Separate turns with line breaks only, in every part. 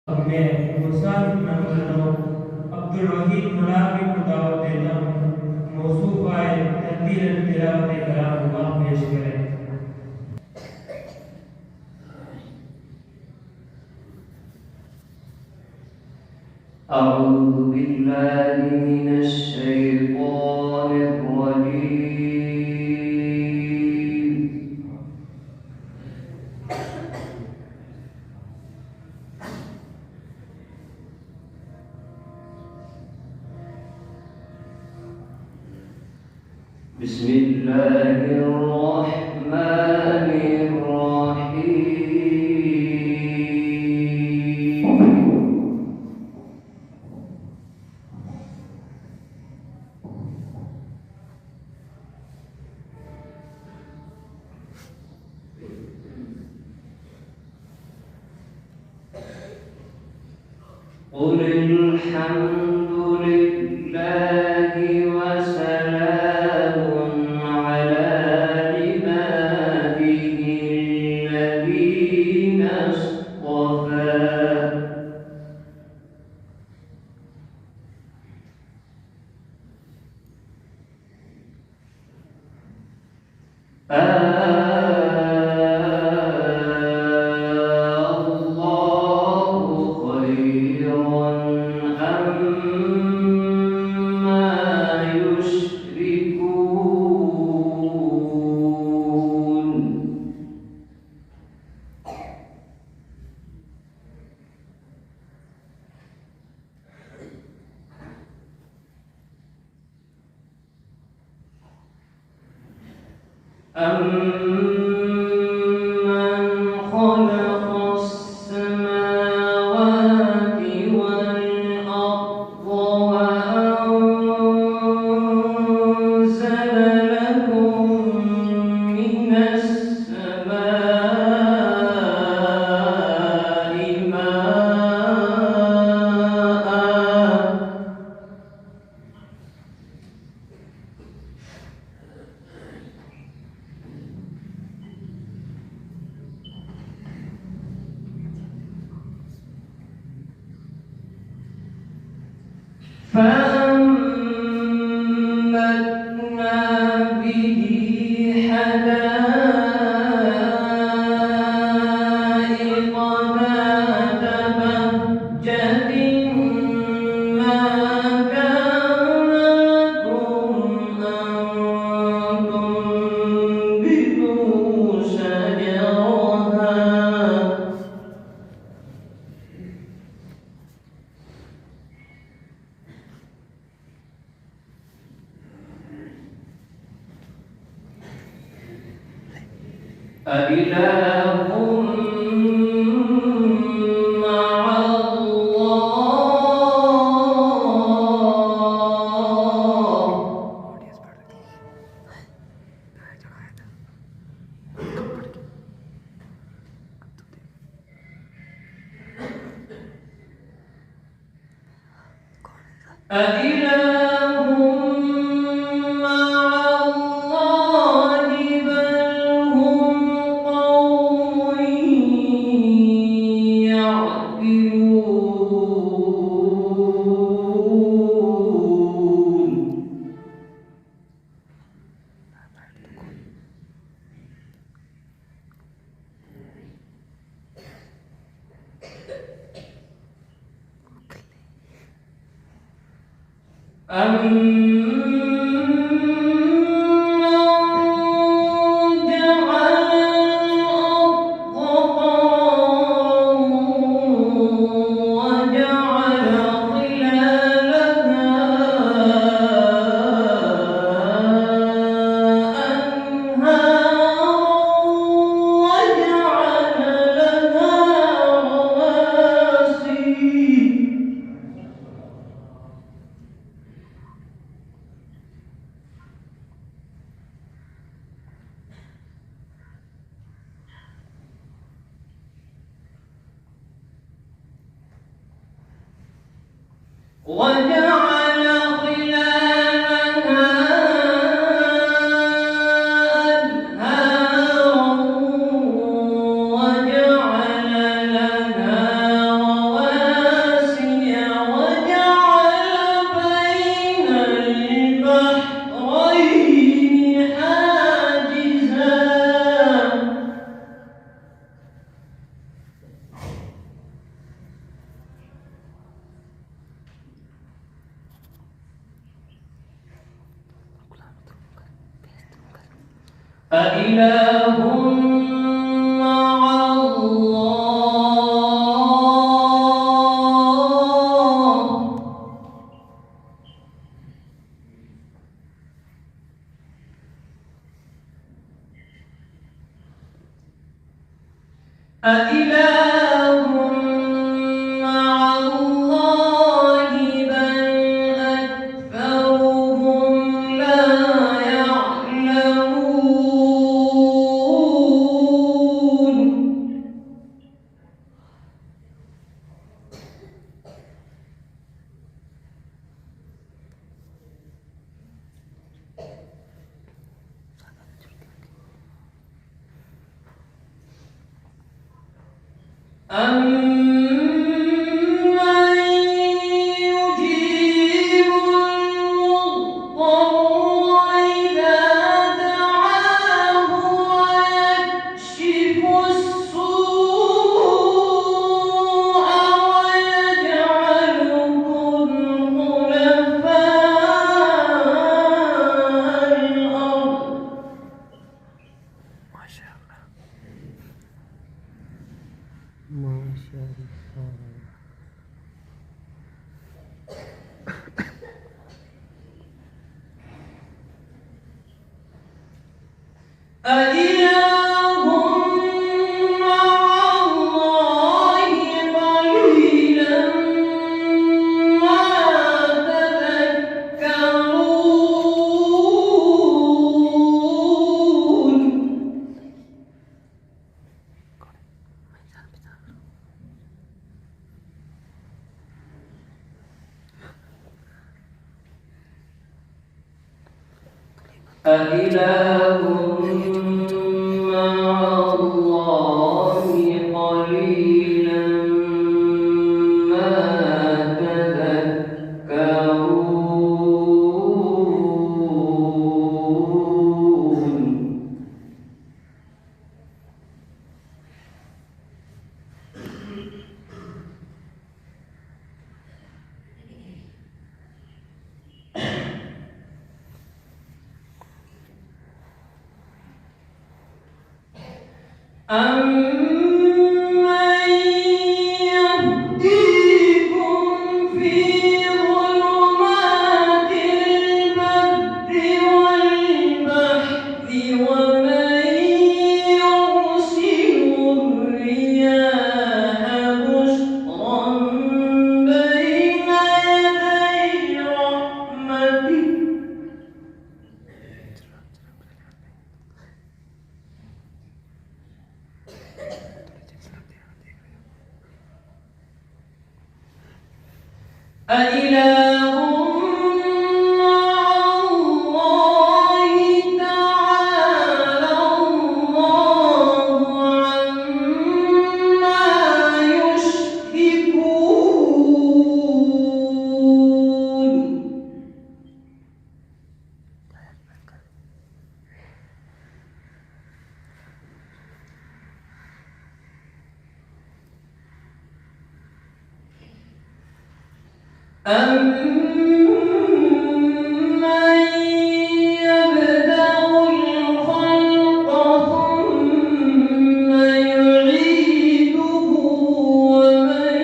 अब मैं गुलशन नंबर 9 अब्दुल वहीद मुनार को दावत देता हूँ मौसूफ़ाए तंजील तिलावत कलाम हुआ पेश करें।
أعوذ بالله من الشيطان الرجيم. بسم الله الرحمن الرحيم. قل الحمد لله وسلام على عباده الذين اصطفى. الله خير أما يشركون. أَمَّنْ خَلَقَ السَّمَاوَاتِ وَالْأَرْضَ وَأَنزَلَ لَكُم مِّنَ السَّمَاءِ مَاءً فَأَنبَتْنَا بِهِ حَدَائِقَ ذَاتَ بَهْجَةٍ مَّا كَانَ لَكُمْ أَن تُنبِتُوا شَجَرَهَا. أإله مع الله. أإله مع الله بل هم قوم يعدلون. أَمَّن جَعَلَ الْأَرْضَ قَرَارًا وَجَعَلَ خِلَالَهَا أَنْهَارًا وَجَعَلَ لَهَا رَوَاسِيَ. وَجَعَلَ خِلَالَهَا أَنْهَارًا وَجَعَلَ لَهَا أإله مع الله أإله مع الله بل أكثرهم لا يعلمون أَمَّن يُجِيبُ الْمُضْطَرَّ إِذَا دَعَاهُ وَيَكْشِفُ السُّوءَ وَيَجْعَلُكُمْ خُلَفَاءَ الْأَرْضِ
ما شاء الله ما شاء الله
أإله مع الله قليلا ما تذكرون أإله مع الله قليلا ما تذكرون أَمَّن يَهْدِيكُمْ فِي ظُلُمَاتِ الْبَرِّ وَالْبَحْرِ وَمَن يُرْسِلُ الرِّيَاحَ بُشْرًا بَيْنَ يَدَيْ رَحْمَتِهِ أإله مع الله تعالى الله عما يشركون أَمَّن يَبْدَأُ الْخَلْقَ ثُمَّ يُعِيدُهُ وَمَن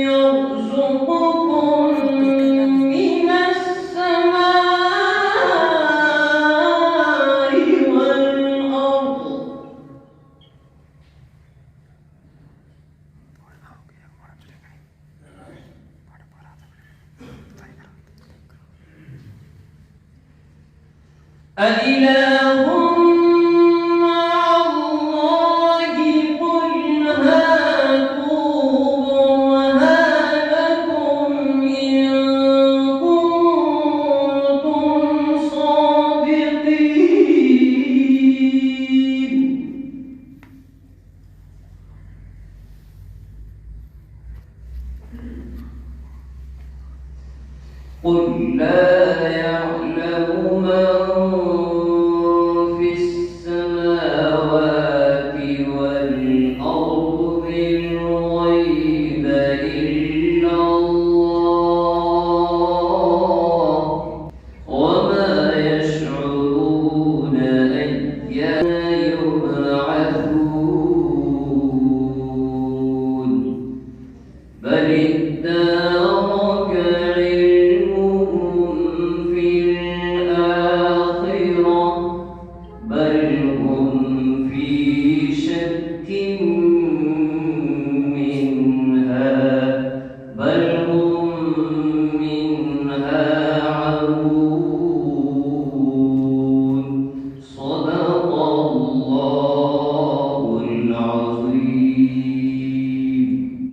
يَرْزُقُكُم مِّنَ السَّمَاءِ وَالْأَرْضِ أإله مع الله قل هاتوا برهانكم إن كنتم صادقين قل لا يعلم من